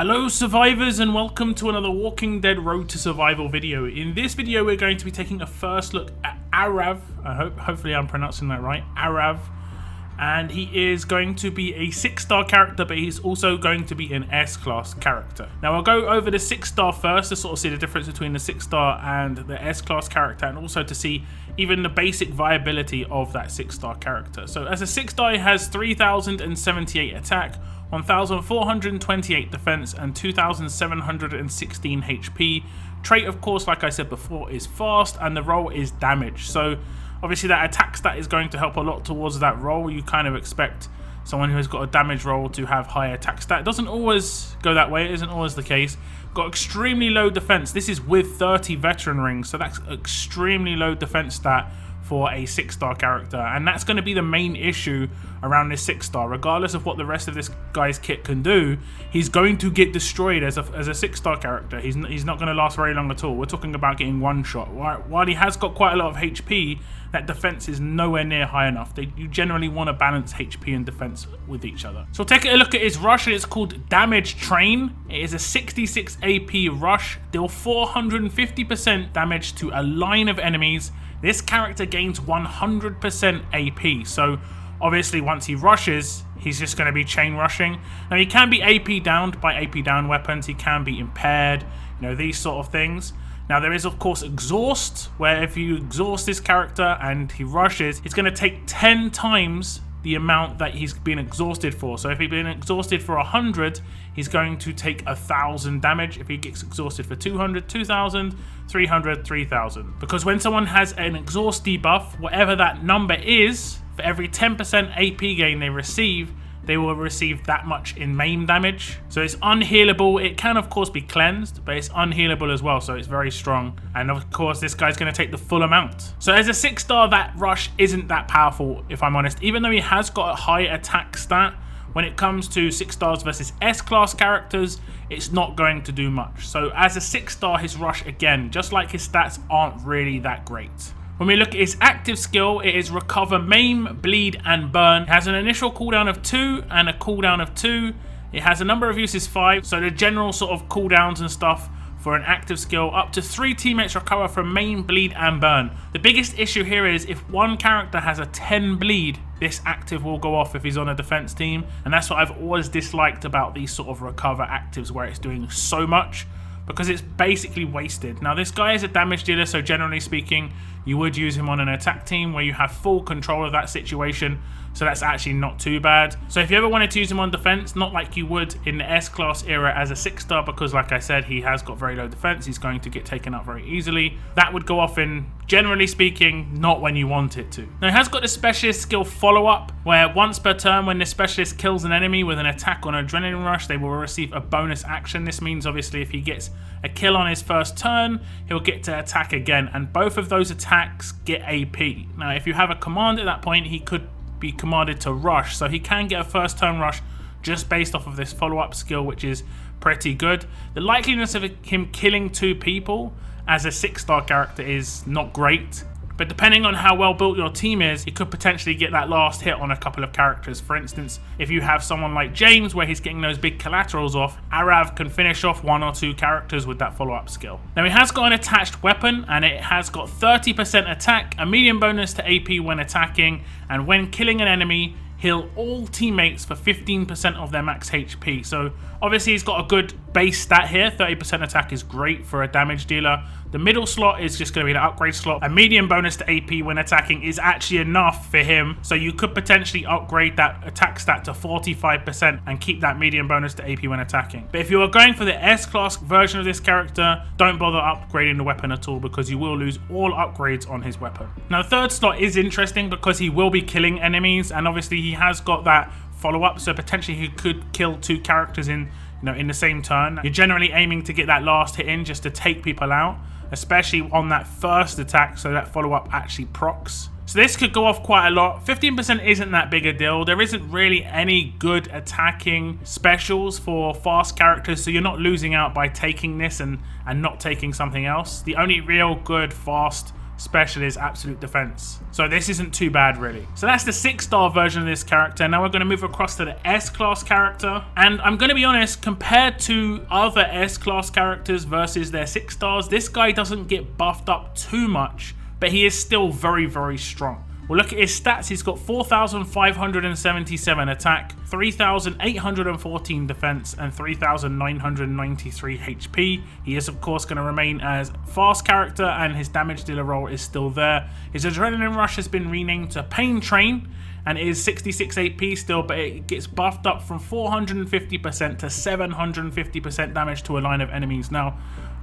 Hello survivors and welcome to another Walking Dead Road to Survival video. In this video we're going to be taking a first look at Aarav. Hopefully I'm pronouncing that right, Aarav. And he is going to be a 6-star character, but he's also going to be an S-class character. Now I'll go over the 6-star first to sort of see the difference between the 6-star and the S-class character, and also to see even the basic viability of that 6-star character. So as a 6-star he has 3,078 attack, 1,428 defense and 2,716 HP. Trait, of course, like I said before, is fast, and the role is damage. So obviously that attack stat is going to help a lot towards that role. You kind of expect someone who has got a damage role to have high attack stat. It doesn't always go that way, it isn't always the case. Got extremely low defense. This is with 30 veteran rings, so that's extremely low defense stat for a 6-star character, and that's going to be the main issue around this 6-star. Regardless of what the rest of this guy's kit can do, he's going to get destroyed as a 6-star character. He's not going to last very long at all. We're talking about getting one shot. While he has got quite a lot of HP, that defense is nowhere near high enough. You generally want to balance HP and defense with each other. So take a look at his rush, and it's called Damage Train. It is a 66 AP rush. Deal 450% damage to a line of enemies. This character gains 100% AP, so obviously once he rushes, he's just going to be chain rushing. Now he can be AP downed by AP down weapons, he can be impaired, you know, these sort of things. Now there is of course exhaust, where if you exhaust this character and he rushes, it's going to take 10 times the amount that he's been exhausted for. So if he's been exhausted for 100, he's going to take 1,000 damage. If he gets exhausted for 200, 2,000, 300, 3,000. Because when someone has an exhaust debuff, whatever that number is, for every 10% AP gain they receive, they will receive that much in main damage. So it's unhealable. It can of course be cleansed, but it's unhealable as well, so it's very strong. And of course this guy's going to take the full amount. So as a 6-star, that rush isn't that powerful, if I'm honest. Even though he has got a high attack stat, when it comes to 6-stars versus S-class characters, it's not going to do much. So as a 6-star, his rush, again, just like his stats, aren't really that great. When we look at his active skill, it is Recover, Maim, Bleed, and Burn. It has an initial cooldown of 2 and a cooldown of 2. It has a number of uses 5, so the general sort of cooldowns and stuff for an active skill. Up to 3 teammates recover from Maim, Bleed, and Burn. The biggest issue here is if one character has a 10 bleed, this active will go off if he's on a defense team, and that's what I've always disliked about these sort of recover actives, where it's doing so much, because it's basically wasted. Now this guy is a damage dealer, so generally speaking you would use him on an attack team where you have full control of that situation, so that's actually not too bad. So if you ever wanted to use him on defense, not like you would in the S-class era as a 6-star, because like I said, he has got very low defense, he's going to get taken out very easily. That would go off in, generally speaking, not when you want it to. Now he has got the specialist skill Follow-Up, where once per turn when the specialist kills an enemy with an attack on Adrenaline Rush, they will receive a bonus action. This means obviously if he gets a kill on his first turn, he'll get to attack again, and both of those attacks get AP. Now if you have a command at that point, he could be commanded to rush, so he can get a first turn rush just based off of this follow-up skill, which is pretty good. The likeliness of him killing 2 people as a 6-star character is not great, but depending on how well built your team is, you could potentially get that last hit on a couple of characters. For instance, if you have someone like James where he's getting those big collaterals off, Aarav can finish off 1 or 2 characters with that follow-up skill. Now he has got an attached weapon, and it has got 30% attack, a medium bonus to AP when attacking, and when killing an enemy, heal all teammates for 15% of their max HP. So obviously he's got a good base stat here. 30% attack is great for a damage dealer. The middle slot is just going to be the upgrade slot. A medium bonus to AP when attacking is actually enough for him, so you could potentially upgrade that attack stat to 45% and keep that medium bonus to AP when attacking. But if you are going for the S-class version of this character, don't bother upgrading the weapon at all, because you will lose all upgrades on his weapon. Now the third slot is interesting because he will be killing enemies, and obviously he has got that follow-up, so potentially he could kill 2 characters in the same turn. You're generally aiming to get that last hit in just to take people out, especially on that first attack, so that follow-up actually procs. So this could go off quite a lot. 15% isn't that big a deal. There isn't really any good attacking specials for fast characters, so you're not losing out by taking this and not taking something else. The only real good fast specialist, absolute defense. So this isn't too bad really. So that's the 6-star version of this character. Now we're going to move across to the S-class character. And I'm going to be honest, compared to other S-class characters versus their 6 stars, this guy doesn't get buffed up too much, but he is still very, very strong. We'll look at his stats. He's got 4,577 attack, 3,814 defense, and 3,993 HP. He is, of course, going to remain as fast character, and his damage dealer role is still there. His adrenaline rush has been renamed to Pain Train, and it is 66 AP still, but it gets buffed up from 450% to 750% damage to a line of enemies. Now,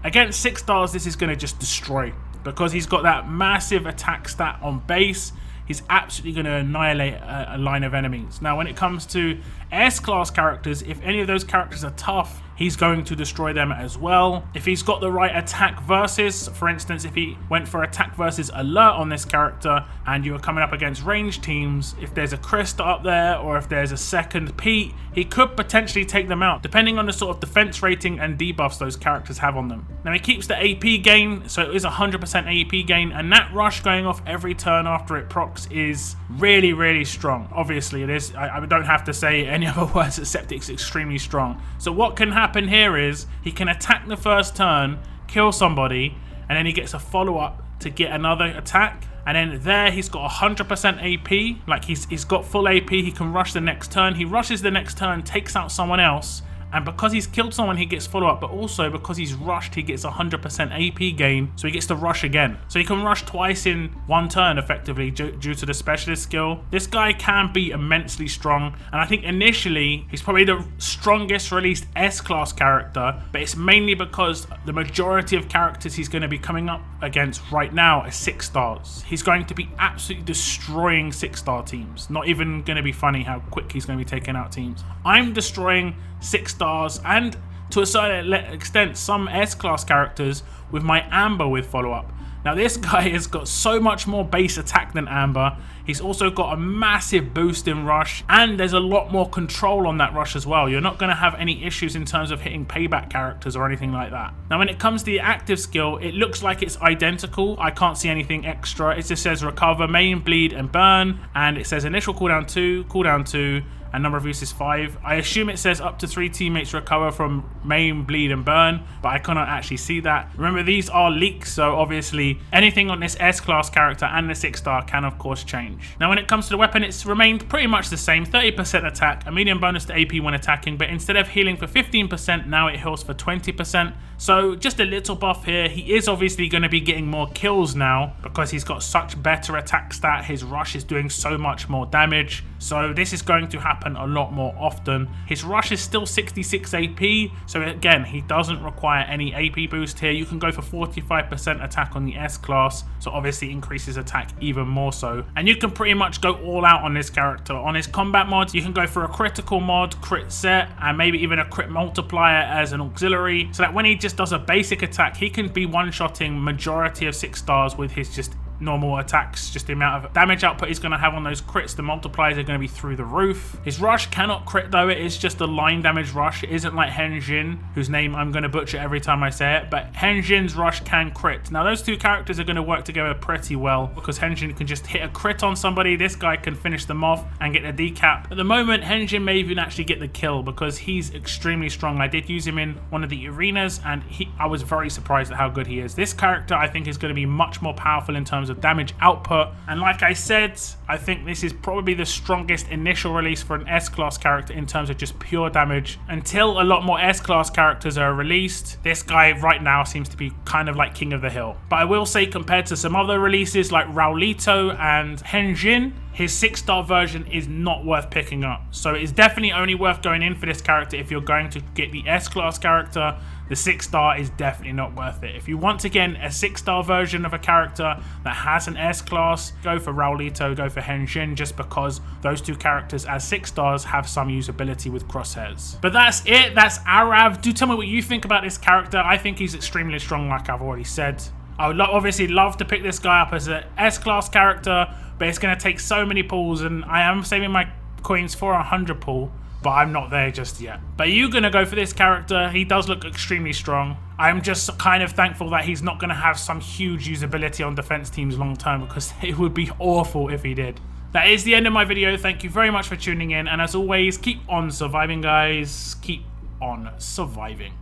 against 6 stars, this is going to just destroy, because he's got that massive attack stat on base. He's absolutely going to annihilate a line of enemies. Now, when it comes to S-class characters, if any of those characters are tough, he's going to destroy them as well. If he's got the right attack versus, for instance, if he went for attack versus alert on this character and you were coming up against ranged teams, if there's a Krista up there or if there's a second Pete, he could potentially take them out, depending on the sort of defense rating and debuffs those characters have on them. Now, he keeps the AP gain, so it is 100% AP gain, and that rush going off every turn after it procs is really, really strong. Obviously, it is. I don't have to say any other words except it's extremely strong. So what can happen here is he can attack the first turn, kill somebody, and then he gets a follow-up to get another attack. And then there he's got 100% AP, like he's got full AP, he can rush the next turn. He rushes the next turn, takes out someone else, and because he's killed someone, he gets follow-up, but also because he's rushed, he gets 100% AP gain, so he gets to rush again. So he can rush twice in one turn, effectively, due to the specialist skill. This guy can be immensely strong, and I think initially, he's probably the strongest released S-class character, but it's mainly because the majority of characters he's going to be coming up against right now are 6 stars. He's going to be absolutely destroying 6-star teams. Not even going to be funny how quick he's going to be taking out teams. I'm destroying 6 stars and to a certain extent some S-class characters with my Amber with follow-up. Now this guy has got so much more base attack than Amber. He's also got a massive boost in rush, and there's a lot more control on that rush as well. You're not going to have any issues in terms of hitting payback characters or anything like that. Now when it comes to the active skill, it looks like it's identical. I can't see anything extra. It just says recover, main, bleed, and burn, and it says initial cooldown 2, cooldown 2, and number of uses 5. I assume it says up to 3 teammates recover from main, bleed, and burn, but I cannot actually see that. Remember, these are leaks, so obviously anything on this S-class character and the 6-star can of course change. Now when it comes to the weapon, it's remained pretty much the same. 30% attack, a medium bonus to AP when attacking, but instead of healing for 15%, now it heals for 20%. So just a little buff here. He is obviously going to be getting more kills now because he's got such better attack stat. His rush is doing so much more damage. So this is going to happen a lot more often. His rush is still 66 AP. So again, he doesn't require any AP boost here. You can go for 45% attack on the S-class. So obviously increases attack even more so. And you can pretty much go all out on this character. On his combat mod, you can go for a critical mod, crit set, and maybe even a crit multiplier as an auxiliary. So that when he just does a basic attack, he can be one-shotting majority of 6 stars with his just normal attacks. Just the amount of damage output he's going to have on those crits, the multipliers are going to be through the roof. His rush cannot crit though. It is just a line damage rush. It isn't like Henjin, whose name I'm going to butcher every time I say it, but Henjin's rush can crit. Now those two characters are going to work together pretty well because Henjin can just hit a crit on somebody. This guy can finish them off and get the decap. At the moment, Henjin may even actually get the kill because he's extremely strong. I did use him in one of the arenas and I was very surprised at how good he is. This character I think is going to be much more powerful in terms of damage output, and like I said, I think this is probably the strongest initial release for an S-class character in terms of just pure damage. Until a lot more S-class characters are released, this guy right now seems to be kind of like king of the hill. But I will say, compared to some other releases like Raulito and Henjin, his 6-star version is not worth picking up. So it is definitely only worth going in for this character if you're going to get the S-class character. The 6-star is definitely not worth it. If you want to get a 6-star version of a character that has an S-class, go for Raulito, go for Henjin, just because those two characters as 6 stars have some usability with crosshairs. But that's it. That's Aarav. Do tell me what you think about this character. I think he's extremely strong, like I've already said. I would obviously love to pick this guy up as an S-class character, but it's going to take so many pulls, and I am saving my coins for a 100 pull. but I'm not there just yet. But you're going to go for this character. He does look extremely strong. I'm just kind of thankful that he's not going to have some huge usability on defense teams long term, because it would be awful if he did. That is the end of my video. Thank you very much for tuning in. And as always, keep on surviving, guys. Keep on surviving.